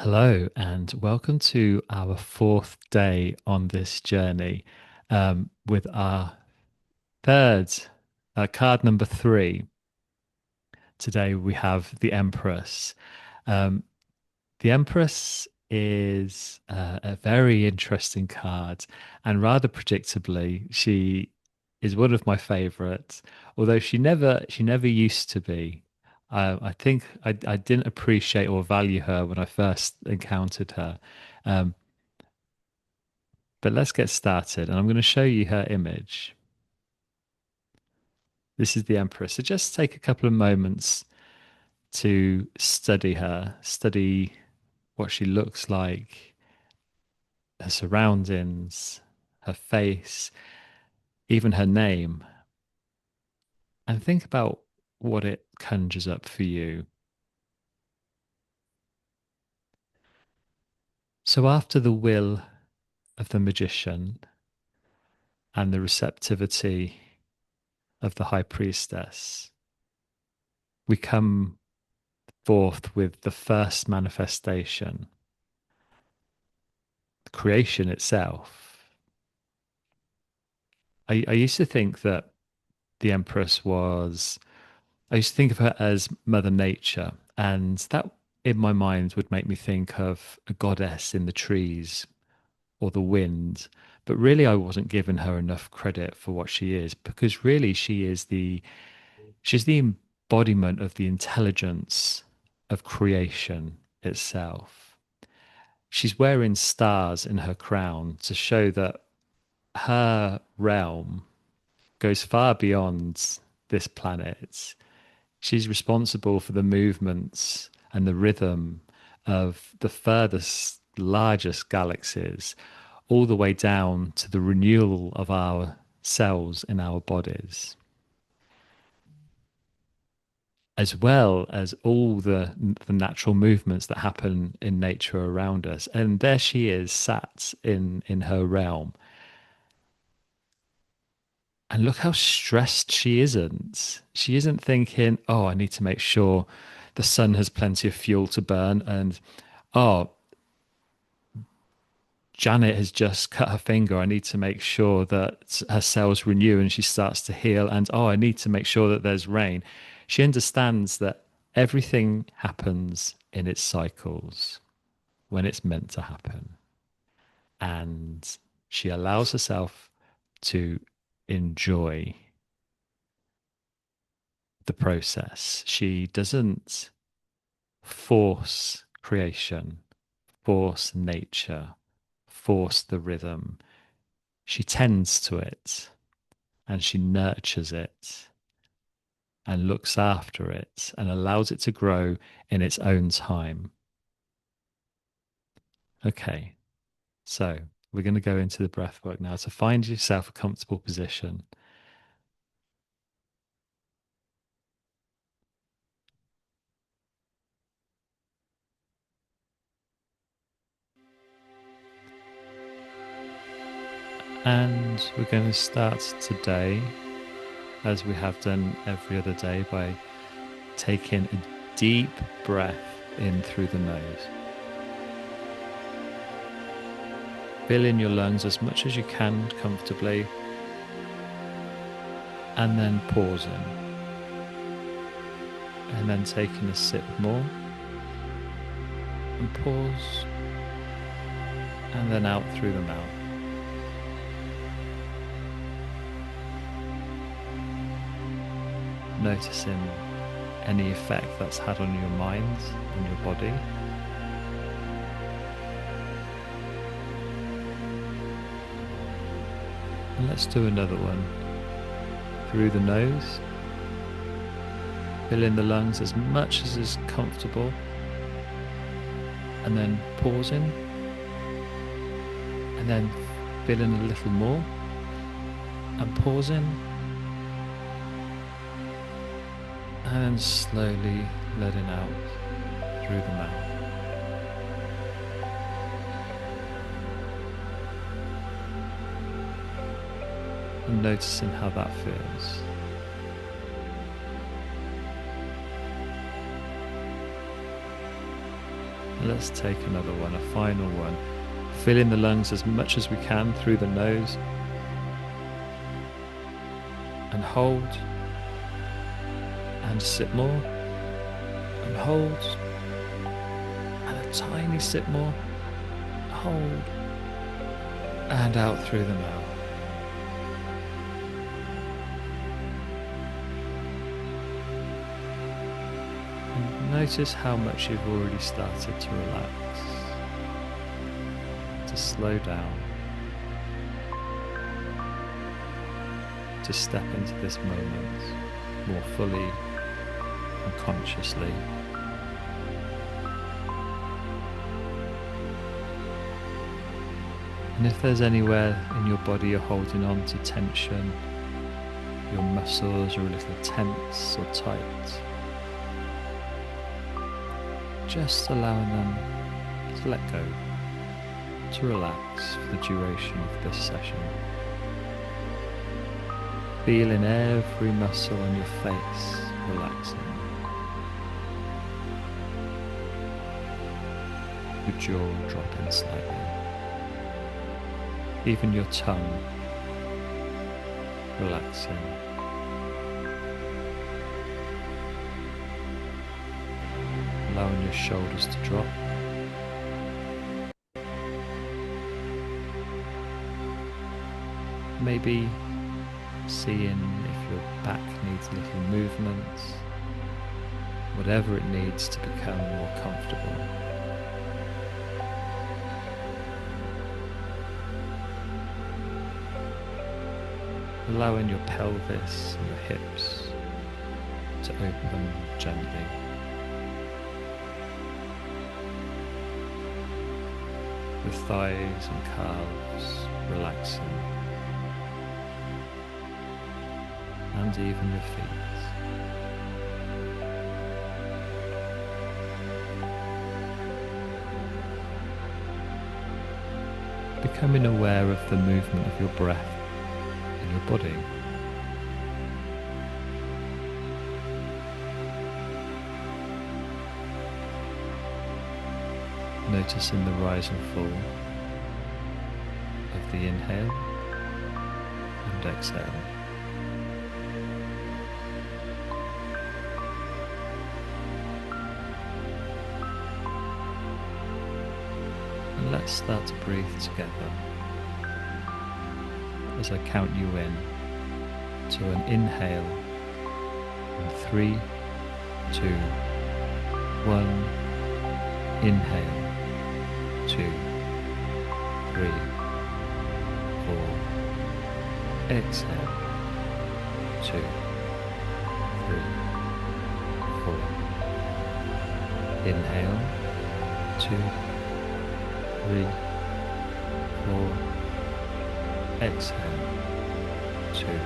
Hello, and welcome to our fourth day on this journey with our third card number three. Today we have the Empress. Um, the Empress is a very interesting card, and rather predictably, she is one of my favorites. Although she never used to be. I think I didn't appreciate or value her when I first encountered her. Um, but let's get started, and I'm going to show you her image. This is the Empress. So just take a couple of moments to study her, study what she looks like, her surroundings, her face, even her name, and think about what it conjures up for you. So, after the will of the magician and the receptivity of the high priestess, we come forth with the first manifestation, creation itself. I used to think that the Empress was I used to think of her as Mother Nature, and that in my mind would make me think of a goddess in the trees or the wind. But really, I wasn't giving her enough credit for what she is, because really she's the embodiment of the intelligence of creation itself. She's wearing stars in her crown to show that her realm goes far beyond this planet. She's responsible for the movements and the rhythm of the furthest, largest galaxies, all the way down to the renewal of our cells in our bodies, as well as all the natural movements that happen in nature around us. And there she is, sat in her realm. And look how stressed she isn't. She isn't thinking, oh, I need to make sure the sun has plenty of fuel to burn. And, oh, Janet has just cut her finger. I need to make sure that her cells renew and she starts to heal. And, oh, I need to make sure that there's rain. She understands that everything happens in its cycles when it's meant to happen. And she allows herself to enjoy the process. She doesn't force creation, force nature, force the rhythm. She tends to it and she nurtures it and looks after it and allows it to grow in its own time. Okay, so we're going to go into the breath work now. So find yourself a comfortable position. And we're going to start today, as we have done every other day, by taking a deep breath in through the nose. Fill in your lungs as much as you can comfortably, and then pausing. And then taking a sip more, and pause, and then out through the mouth. Noticing any effect that's had on your mind and your body. And let's do another one. Through the nose. Fill in the lungs as much as is comfortable. And then pausing. And then fill in a little more. And pausing. And then slowly letting out through the mouth. And noticing how that feels. Let's take another one, a final one. Fill in the lungs as much as we can through the nose. And hold. And sip more. And hold. And a tiny sip more. Hold. And out through the mouth. And notice how much you've already started to relax, to slow down, to step into this moment more fully and consciously. And if there's anywhere in your body you're holding on to tension, your muscles are a little tense or tight, just allowing them to let go, to relax for the duration of this session. Feeling every muscle on your face relaxing. Your jaw dropping slightly. Even your tongue relaxing. Allowing your shoulders to drop. Maybe seeing if your back needs a little movement, whatever it needs to become more comfortable. Allowing your pelvis and your hips to open gently. Your thighs and calves relaxing. And even your feet. Becoming aware of the movement of your breath in your body. Noticing the rise and fall of the inhale and exhale. And let's start to breathe together as I count you in to an inhale in 3, 2, 1. Inhale. 2, 3, 4. Exhale. 2, 3, 4. Inhale. 2, 3, 4. Exhale. 2, 3,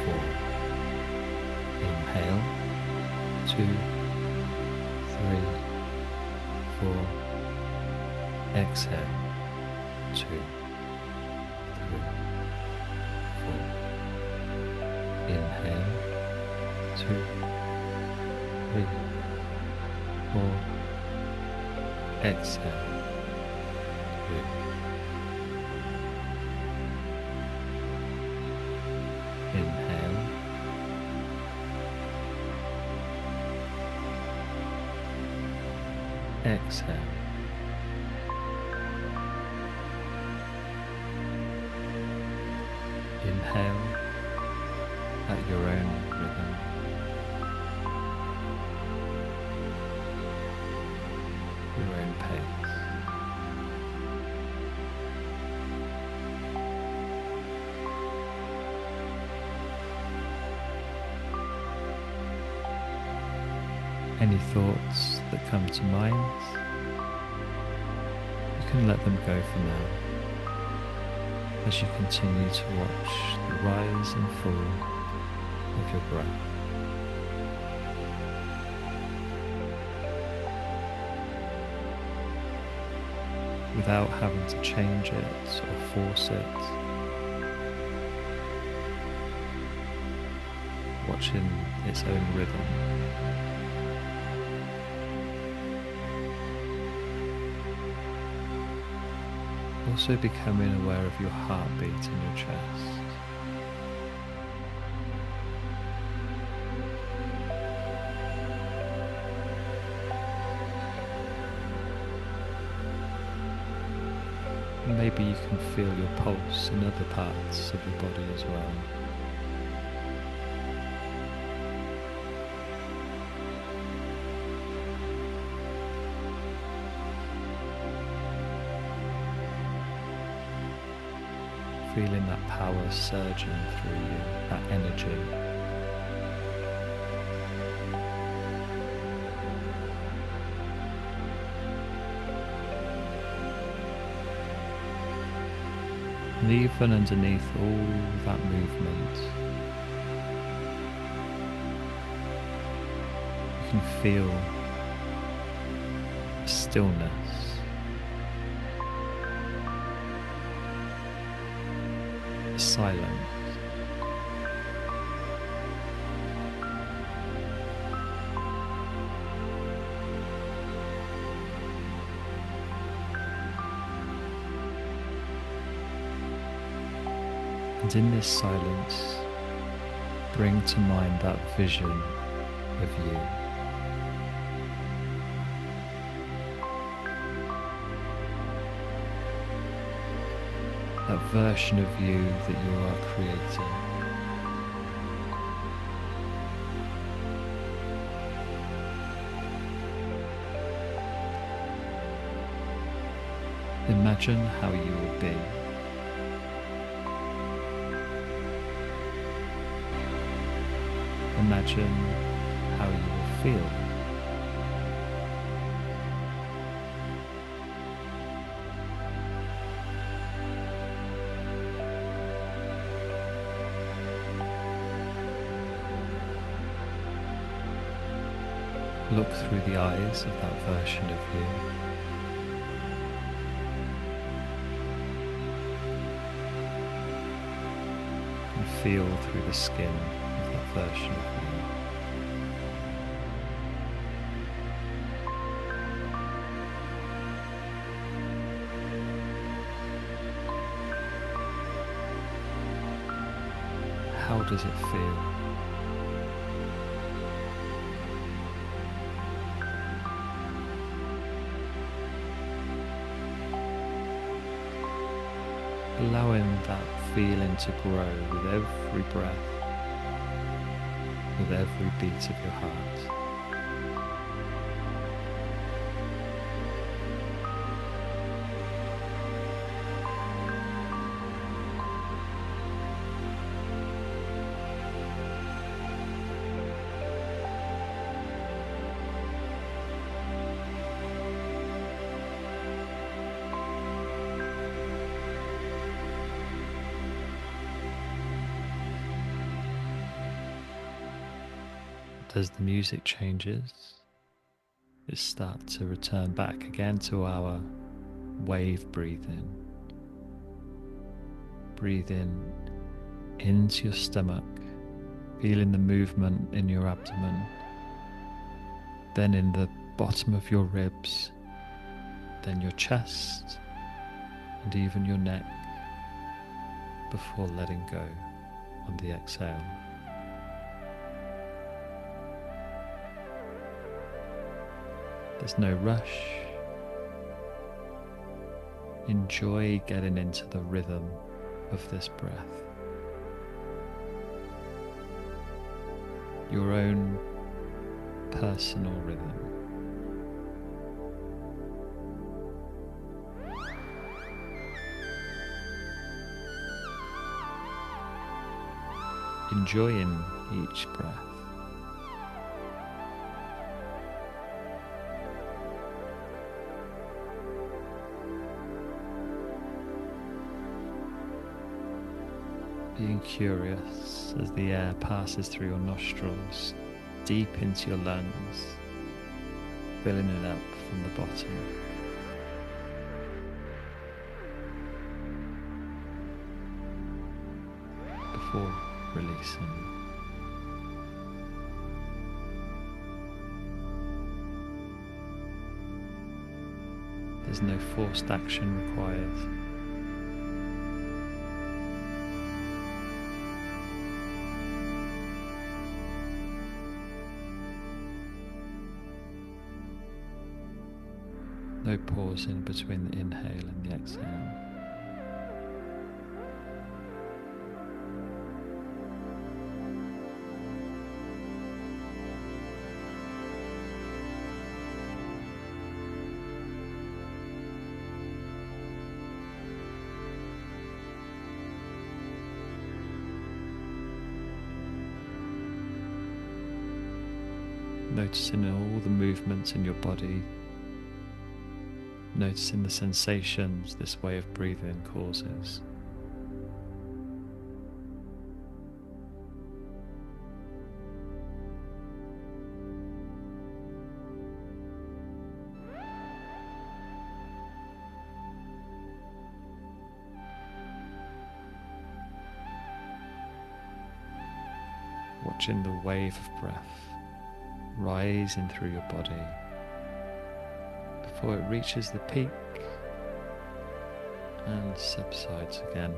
4. Inhale. 2, 3, 4. Exhale. 2, 3, 4. Inhale. 2, 3, 4. Exhale. 2. Inhale. Exhale. Inhale at your own rhythm. Your own pace. Any thoughts that come to mind, you can let them go for now as you continue to watch the rise and fall of your breath. Without having to change it or force it. Watching its own rhythm. also becoming aware of your heartbeat in your chest. Maybe you can feel your pulse in other parts of your body as well. Feeling that power surging through you, that energy. And even underneath all that movement, you can feel stillness. Silence. And in this silence, bring to mind that vision of you. That version of you that you are creating. Imagine how you will be. Imagine how you will feel. Look through the eyes of that version of you. And feel through the skin of that version of you. How does it feel? Allowing that feeling to grow with every breath, with every beat of your heart. As the music changes, it starts to return back again to our wave breathing. Breathing into your stomach, feeling the movement in your abdomen, then in the bottom of your ribs, then your chest, and even your neck, before letting go on the exhale. There's no rush. Enjoy getting into the rhythm of this breath. Your own personal rhythm. Enjoying each breath. Being curious as the air passes through your nostrils, deep into your lungs, filling it up from the bottom. Before releasing. There's no forced action required. No pause in between the inhale and the exhale. Noticing all the movements in your body, noticing the sensations this way of breathing causes. Watching the wave of breath rising through your body before it reaches the peak and subsides again.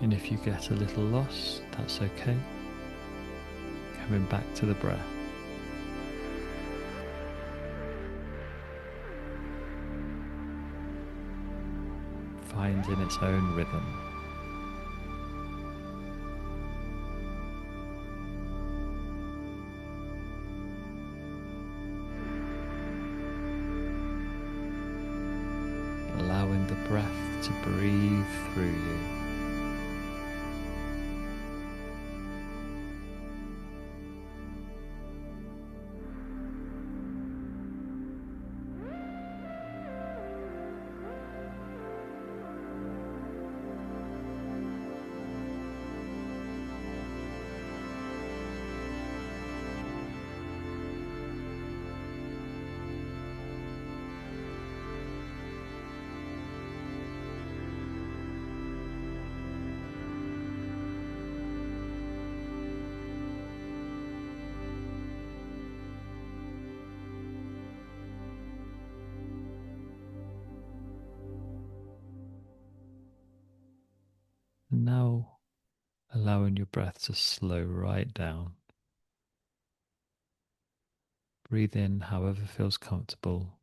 And if you get a little lost, that's okay. Coming back to the breath. Finding its own rhythm. Allowing the breath to breathe through you. And now allowing your breath to slow right down. Breathe in however feels comfortable,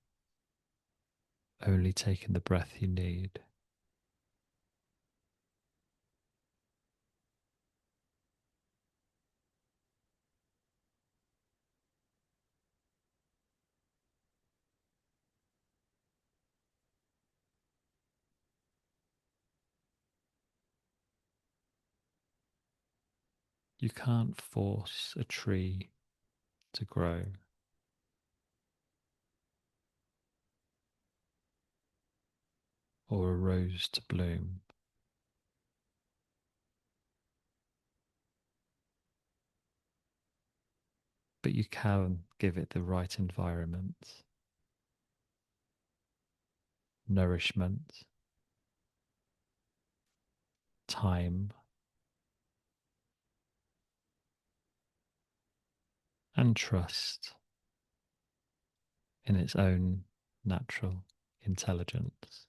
only taking the breath you need. You can't force a tree to grow or a rose to bloom, but you can give it the right environment, nourishment, time, and trust in its own natural intelligence.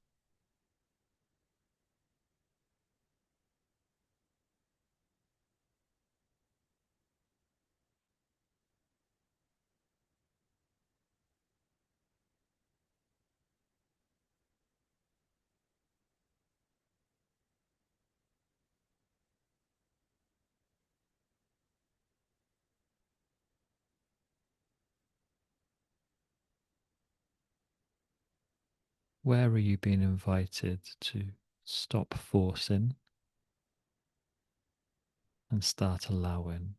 Where are you being invited to stop forcing and start allowing?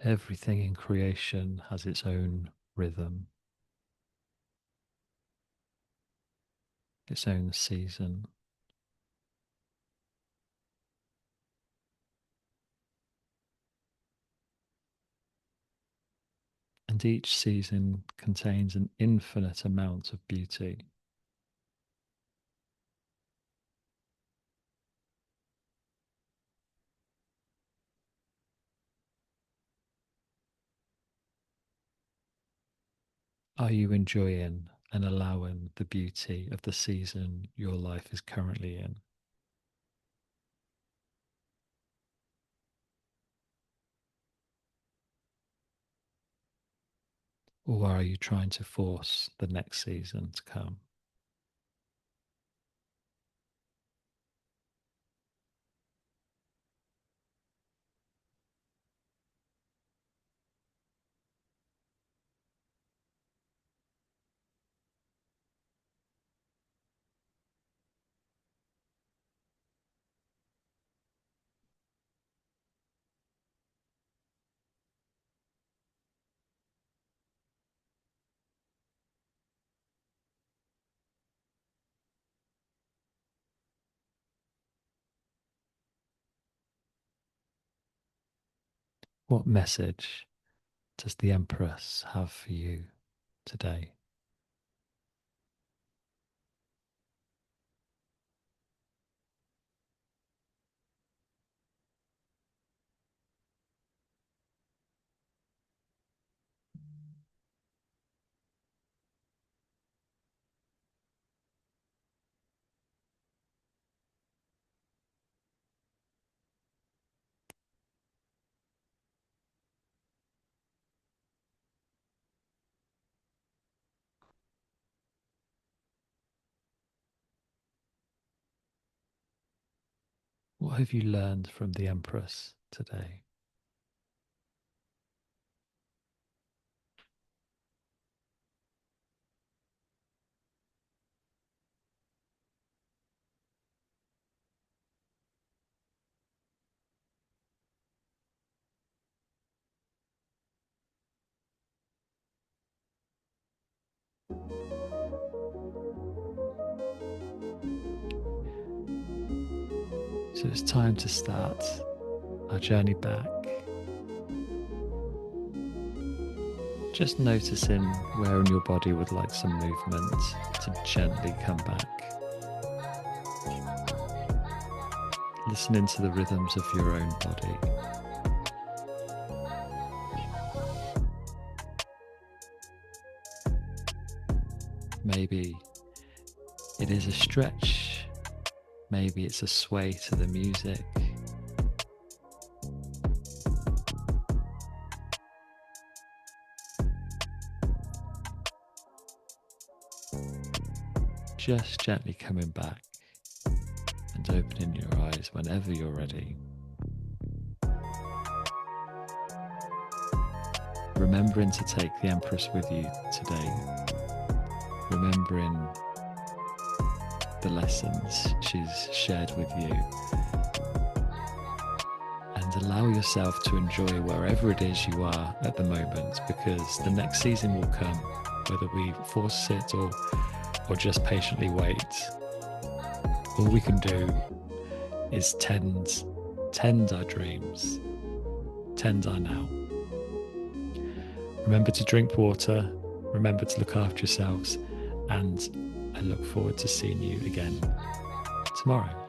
Everything in creation has its own rhythm, its own season. And each season contains an infinite amount of beauty. Are you enjoying and allowing the beauty of the season your life is currently in? Or are you trying to force the next season to come? What message does the Empress have for you today? What have you learned from the Empress today? So it's time to start our journey back. Just noticing where in your body would like some movement to gently come back. Listening to the rhythms of your own body. Maybe it is a stretch, maybe it's a sway to the music. Just gently coming back and opening your eyes whenever you're ready. Remembering to take the Empress with you today. Remembering the lessons she's shared with you. And allow yourself to enjoy wherever it is you are at the moment, because the next season will come, whether we force it or just patiently wait. All we can do is tend our dreams, tend our now. Remember to drink water, remember to look after yourselves, and I look forward to seeing you again tomorrow.